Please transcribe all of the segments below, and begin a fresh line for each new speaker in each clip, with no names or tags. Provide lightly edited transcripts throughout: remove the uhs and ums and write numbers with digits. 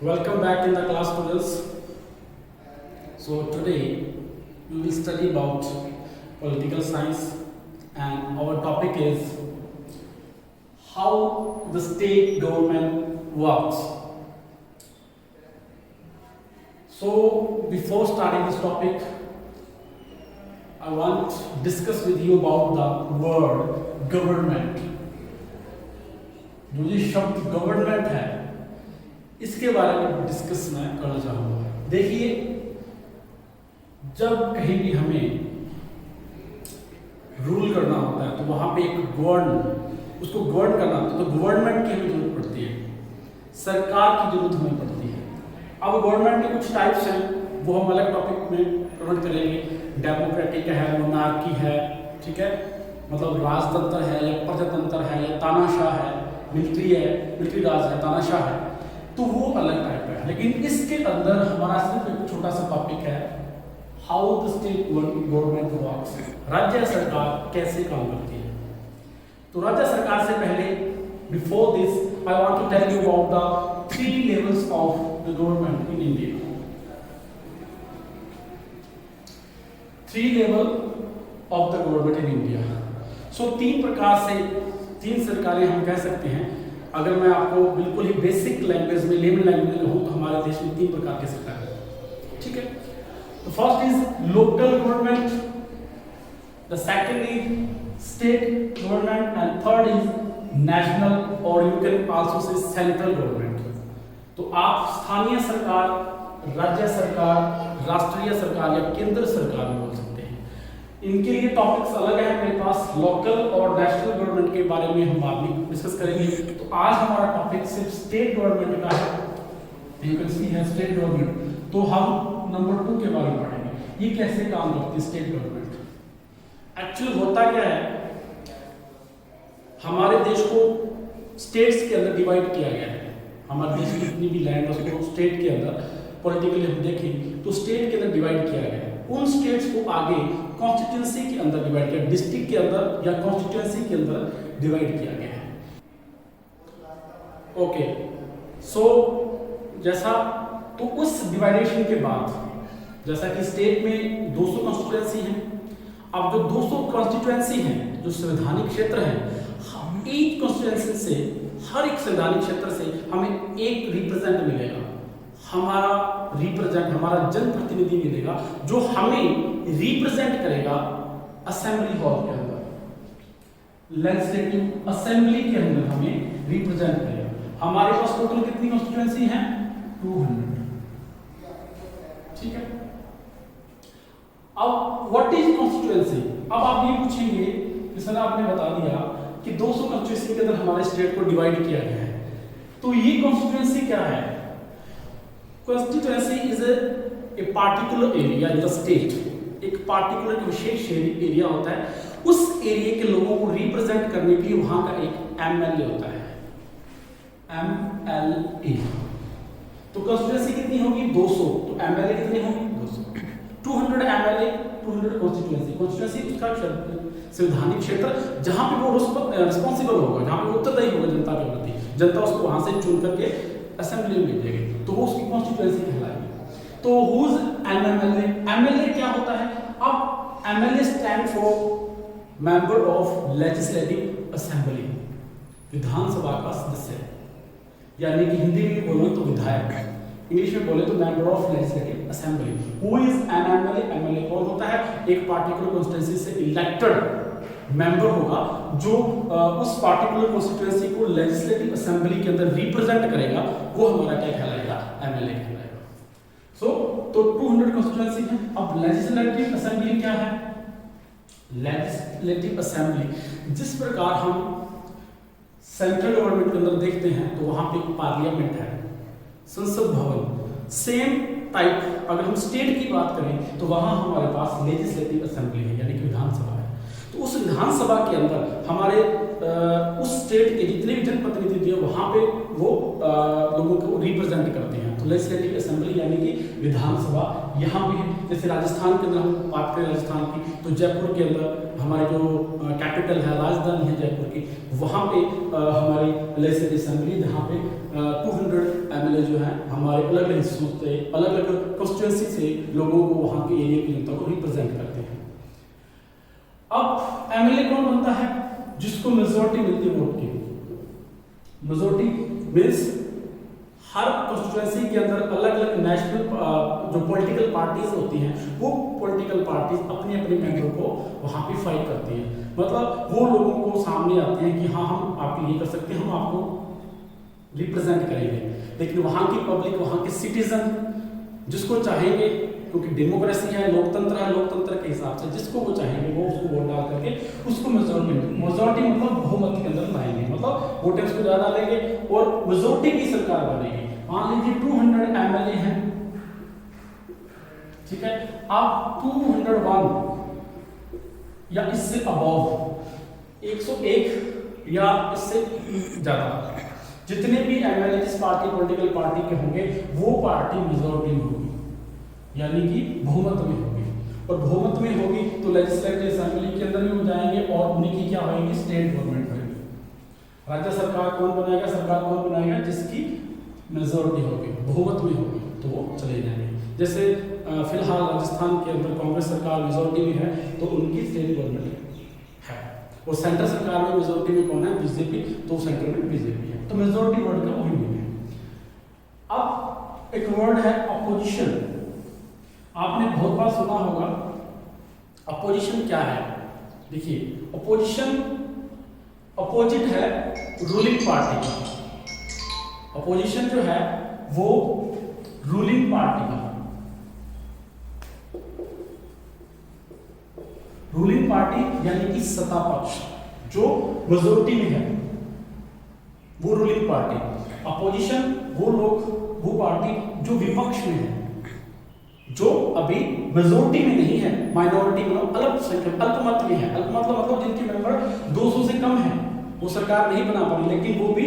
Welcome back in the class, students. So today we will study about political science, and our topic is how the state government works. So before starting this topic, I want to discuss with you about the word government. जो ये शब्द government है इसके बारे में discuss मैं करना चाहूँगा। देखिए, जब कहीं भी हमें रूल करना होता है तो वहाँ पे एक उसको गवर्न करना होता है, तो गवर्नमेंट की हमें जरूरत पड़ती है, सरकार की जरूरत हमें पड़ती है। अब गवर्नमेंट के कुछ टाइप्स हैं, वो हम अलग टॉपिक में कवर करेंगे। डेमोक्रेटिक है, मोनार्की है, ठीक है, मतलब राजतंत्र है या प्रजातंत्र है या तानाशाह है, मिलिट्री राज है, तानाशाह है, तो वो अलग टाइप है। लेकिन इसके अंदर हमारा सिर्फ एक छोटा सा टॉपिक है, how the state government works, राज्य सरकार कैसे काम करती है। तो राज्य सरकार से पहले, before this I want to tell you about the 3 levels of the government in India. 3 level of the government in India. So 3 प्रकार से 3 सरकारें हम कह सकते हैं। अगर मैं आपको बिल्कुल ही बेसिक लैंग्वेज में, लेमन लैंग्वेज में कहूँ तो हमारे देश में 3 प्रकार के सरकार है, ठीक है। तो first is local government, the second is state government, and third is national, और you can also say central government. तो आप स्थानीय सरकार, राज्य सरकार, राष्ट्रीय सरकार या केंद्र सरकार बोल सकते हैं। इनके लिए टॉपिक्स अलग है मेरे पास, लोकल और नेशनल गवर्नमेंट के बारे में हम बाद में डिस्कस करेंगे। तो आज हमारा टॉपिक सिर्फ स्टेट गवर्नमेंट का है, यू कैन सी है स्टेट गवर्नमेंट। तो हम नंबर 2 के बारे में पढ़ेंगे, ये कैसे काम करती है स्टेट गवर्नमेंट। एक्चुअली होता क्या है, हमारे देश को स्टेट्स के अंदर डिवाइड किया गया है। हमारे देश की जितनी भी लैंड है उसको स्टेट के अंदर पॉलिटिकली हम देखें तो स्टेट के अंदर डिवाइड किया गया है। उन स्टेट्स को आगे कॉन्स्टिट्यूंसी के अंदर डिवाइड किया, डिस्ट्रिक्ट के अंदर या कॉन्स्टिट्यूंसी के अंदर डिवाइड किया गया है। ओके, सो जैसा तो उस डिवाइडेशन के बाद, जैसा कि स्टेट में 200 कॉन्स्टिट्यूंसी है, अब जो 200 कॉन्स्टिट्यूंसी हैं, जो संवैधानिक क्षेत्र हैं, ईच कॉन्स्टिट्यूंसी से, हर एक संवैधानिक क्षेत्र से हमें एक रिप्रेजेंट मिलेगा, हमारा जनप्रतिनिधि मिलेगा, जो हमें रिप्रेजेंट करेगा असेंबली हॉल के अंदर, लेजिस्लेटिव असेंबली के अंदर हमें रिप्रेजेंट करेगा। हमारे पास टोटल कितनी कॉन्स्टिट्यूंसी है? 200, ठीक है। अब व्हाट इज कॉन्स्टिट्यूंसी? अब आप ये पूछेंगे, जैसे आपने बता दिया कि 200 कॉन्स्टिट्यूंसी के अंदर हमारे स्टेट को डिवाइड किया गया है, तो ये कॉन्स्टिट्यूंसी क्या है? Constituency is a particular area in the state, एक पार्टिकुलर विशेष एरिया होता है, उस एरिया के लोगों को रिप्रेजेंट करने के लिए वहां का एक एमएलए होता है, एमएलए। तो कॉन्स्टिट्यूंसी कितनी होगी? 200, तो एमएलए कितनी होगी? 200। 200 एमएलए, 200 कॉन्स्टिट्यूंसी। कॉन्स्टिट्यूंसी उसका संवैधानिक क्षेत्र जहां पे वो रिस्पॉन्सिबल होगा, जहां पे वो उत्तरदायी होगा जनता के प्रति, जनता उसको वहां से चुन करके असेंबली में भेजेगी, तो वो उसकी कॉन्स्टिट्यूंसी कहलाएगी। तो हुज एन एमएलए, एमएलए क्या होता है? अब MLA stand for member of legislative assembly, विधानसभा का सदस्य, यानी कि हिंदी में बोलो तो विधायक, इंग्लिश में बोले तो member of legislative assembly. Who is an MLA? MLA कौन होता है? एक पार्टिकुलर कॉन्स्टिट्यूंसी से इलेक्टेड मेंबर होगा, जो उस पार्टिकुलर कॉन्स्टिट्यूंसी को लेजिस्लेटिव असेंबली के अंदर रिप्रेजेंट करेगा, वो हमारा क्या कहलाएगा? एमएलए कहलाएगा। तो 200 कॉन्स्टिट्यूंसी है। अब लेजिस्लेटिव असेंबली क्या है? लेजिस्लेटिव असेंबली, जिस प्रकार हम सेंट्रल गवर्नमेंट के अंदर देखते हैं तो वहां पे एक पार्लियामेंट है, संसद भवन, सेम टाइप अगर हम स्टेट की बात करें तो वहां हमारे पास लेजिस्लेटिव असेंबली है, यानी कि विधानसभा है। तो उस विधानसभा के अंदर हमारे उस स्टेट के जितने भी जनप्रतिनिधि हैं वहाँ पे वो लोगों को रिप्रेजेंट करते हैं। तो लेजिस्लेटिव असेंबली यानी कि विधानसभा यहाँ पे, जैसे राजस्थान के अंदर हम बात करें राजस्थान की, तो जयपुर के अंदर हमारे जो कैपिटल है, राजधानी है जयपुर की, वहाँ पे हमारी लेजिस्लेटिव असेंबली, जहाँ पे 200 एमएलए जो है हमारे अलग अलग हिस्सों से, अलग अलग कॉन्स्टिट्यूएंसी से लोगों को, वहाँ के एरिया की जनता को रिप्रेजेंट करते हैं। अब एमएलए कौन बनता है? जिसको मेजोरिटी मिलती है वोट की। मेजोरिटी मीन्स हर कॉन्स्टिट्यूएंसी के अंदर अलग अलग नेशनल जो पॉलिटिकल पार्टीज होती हैं, वो पॉलिटिकल पार्टीज अपने अपने मेंबर को वहाँ पे फाइट करती हैं। मतलब वो लोगों को सामने आते हैं कि हाँ हम आपके लिए कर सकते हैं, हम आपको रिप्रेजेंट करेंगे। लेकिन वहाँ की पब्लिक, वहाँ के सिटीजन जिसको चाहेंगे, क्योंकि डेमोक्रेसी है, लोकतंत्र है, लोकतंत्र के हिसाब से जिसको वो चाहेंगे वो उसको वोट डाल करके उसको मेजोरिटी मतलब बहुमत के अंदर लाएंगे, मतलब वोट उसको ज्यादा लेंगे और मेजोरिटी की सरकार बनेगी। मान लीजिए 200 एमएलए हैं, ठीक है, आप 201 या इससे अबव 101 या इससे ज्यादा जितने भी एमएलए जिस पार्टी पॉलिटिकल पार्टी के होंगे वो पार्टी मेजोरिटी में होगी, यानी कि बहुमत में होगी। और बहुमत में होगी तो लेजिस्लेटिव असेंबली के अंदर भी वो जाएंगे और उन्हीं की क्या होगी, स्टेट गवर्नमेंट बनेगी। राज्य सरकार कौन बनाएगा? सरकार कौन बनाएगा? जिसकी मेजोरिटी होगी, बहुमत में होगी, तो वो चले जाएंगे। जैसे फिलहाल राजस्थान के अंदर कांग्रेस सरकार मेजोरिटी में है तो उनकी स्टेट गवर्नमेंट है, और सेंट्रल सरकार में मेजोरिटी में कौन है? बीजेपी, तो सेंटर में बीजेपी है। तो मेजोरिटी वर्ड का वही मीनिंग है। अब एक वर्ड है अपोजिशन। आपने बहुत बार सुना होगा। अपोजिशन क्या है? देखिए, अपोजिशन अपोजिट है रूलिंग पार्टी का। अपोजिशन जो है वो रूलिंग पार्टी का, रूलिंग पार्टी यानी कि सत्ता पक्ष जो मेजोरिटी में है वो रूलिंग पार्टी। अपोजिशन वो लोग, वो पार्टी जो विपक्ष में है, जो अभी मेजोरिटी में नहीं है, माइनॉरिटी में, अल्पसंख्यक, अल्पमत में है। अल्पमत मतलब जिनके मेंबर 200 से कम है, वो सरकार नहीं बना पा रही, लेकिन वो भी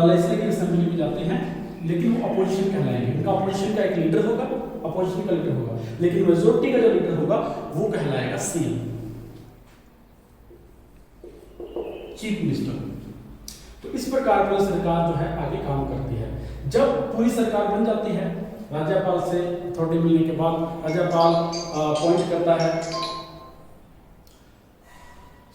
लेजिस्लेटिव असेंबली में जाते हैं, लेकिन वो अपोजिशन कहलाएंगे। उनका अपोजिशन का एक लीडर होगा, अपोजिशन का लीडर होगा, लेकिन मेजोरिटी का जो लीडर होगा वो कहलाएगा सीएम, चीफ मिनिस्टर। तो इस प्रकार की सरकार जो है आगे काम करती है। जब पूरी सरकार बन जाती है, राज्यपाल से अथॉरिटी मिलने के बाद राज्यपाल अपॉइंट करता है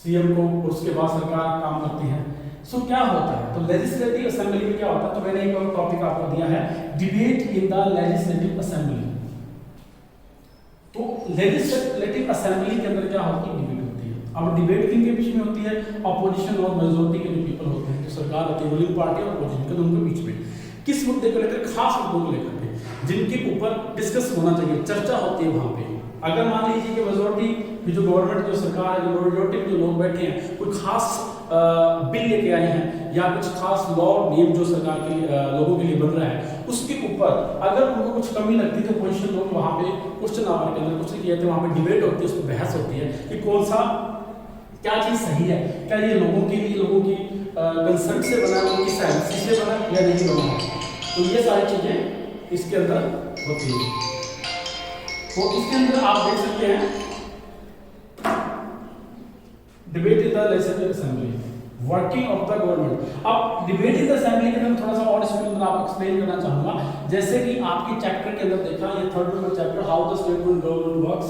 सीएम को, और उसके बाद सरकार काम करती है। सो क्या होता है? तो लेजिस्लेटिव असेंबली में क्या होता है? तो मैंने एक और टॉपिक आपको दिया है, debate in the legislative assembly. तो लेजिस्लेटिव असेंबली के अंदर क्या होती है? डिबेट होती है। अब डिबेट किनके बीच में होती है? अपोजिशन और मेजोरिटी के जो पीपल होते हैं, जो सरकार होती है, रूलिंग पार्टी और अपोजिशन के दोनों के बीच में। किस मुद्दे को लेकर? खास मुद्दों को लेकर के, जिनके ऊपर डिस्कस होना चाहिए, चर्चा होती है वहां पे। अगर मान लीजिए कि मेजोरिटी की जो गवर्नमेंट, जो सरकार है, जो मेजोरिटी में जो लोग बैठे हैं, कोई खास बिल लेके आए हैं या कुछ खास लॉ नियम जो सरकार के लोगों के लिए बन रहा है, उसके ऊपर अगर उनको कुछ कमी लगती है तो अपोजिशन लोग वहां पे क्वेश्चन आवर के अंदर क्वेश्चन किए थे, वहां पे डिबेट होती है, उसमें बहस होती है कि कौन सा, क्या चीज सही है, क्या ये लोगों के लिए, लोगों की कंसर्न से बना, उनकी सहमति से बना या नहीं बना है। तो ये सारी चीजें इसके अंदर होती है। तो इसके अंदर आप देख सकते हैं debate in the legislative assembly, working of the government. अब डिबेट इन द असेंबली के अंदर थोड़ा सा और इसके अंदर आप एक्सप्लेन करना चाहूंगा। जैसे कि आपके चैप्टर के अंदर देखा, ये 3rd number chapter, how the state government works.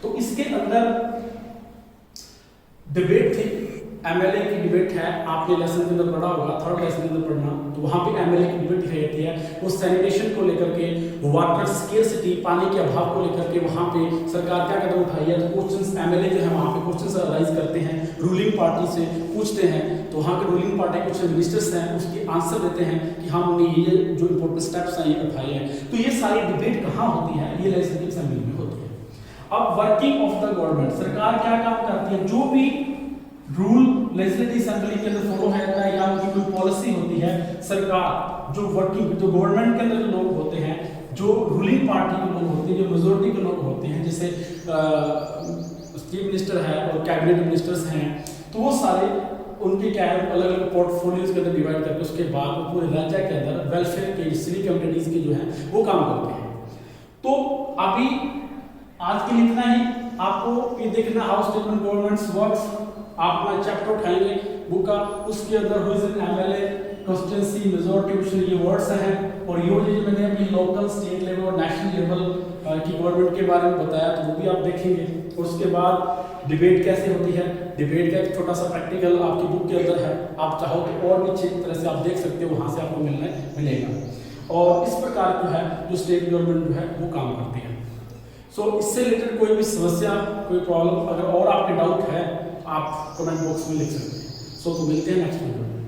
तो इसके अंदर डिबेट थी, एमएलए की डिबेट है, आपने लेसन के अंदर पढ़ा होगा, 3rd लेसन के अंदर पढ़ना। तो वहां पे एमएलए की डिबेट दिखाई जाती है, वो सैनिटेशन को लेकर के, वाटर स्केर्सिटी, पानी के अभाव को लेकर के वहां पे सरकार क्या कदम उठाई है। तो क्वेश्चंस एमएलए जो है वहां पे क्वेश्चंस राइज करते हैं, रूलिंग पार्टी से पूछते हैं। तो वहां के रूलिंग पार्टी कुछ मिनिस्टर्स हैं, उसके आंसर देते हैं कि हाँ उन्हें ये जो इंपॉर्टेंट स्टेप्स हैं ये उठाए हैं। तो ये सारी डिबेट कहाँ होती है? ये लेजिस्लेटिव असेंबली में होती है। अब वर्किंग ऑफ द गवर्नमेंट, सरकार क्या काम करती है? जो भी रूल लेजिस्लेटिव असेंबली के अंदर फॉलो है या उनकी कोई पॉलिसी होती है, सरकार जो वर्किंग, जो गवर्नमेंट के अंदर जो लोग होते हैं, जो रूलिंग पार्टी के लोग होते हैं, जो मेजोरिटी के लोग होते हैं, जैसे चीफ मिनिस्टर है और कैबिनेट मिनिस्टर्स हैं, तो वो सारे उनके क्या है अलग अलग पोर्टफोलियोज के अंदर डिवाइड करके उसके बाद वो पूरे राज्य के अंदर वेलफेयर के, सिविक कम्युनिटीज के जो है वो काम करते हैं। तो अभी आज के लिए इतना ही। आपको ये देखना हाउ स्टेट गवर्नमेंट्स वर्क्स, आप अपना चैप्टर उठाएंगे बुक का, उसके अंदर एमएलए, कॉन्स्टिट्यूएंसी, मेजॉरिटी, ये वर्ड्स हैं। और ये जो मैंने कभी लोकल, स्टेट लेवल और नेशनल लेवल की गवर्नमेंट के बारे में बताया, तो वो भी आप देखेंगे। और उसके बाद डिबेट कैसे होती है, डिबेट का एक छोटा सा प्रैक्टिकल आपकी बुक के अंदर है, आप चाहो तो और भी अच्छी तरह से आप देख सकते हो, वहाँ से आपको मिलेगा। और इस प्रकार जो है जो स्टेट गवर्नमेंट जो है वो काम करती है। सो इससे रिलेटेड कोई भी समस्या, कोई प्रॉब्लम अगर और आपके डाउट है, आप कमेंट बॉक्स में लिख सकते हैं। सो तो मिलते हैं नेक्स्ट वीडियो में।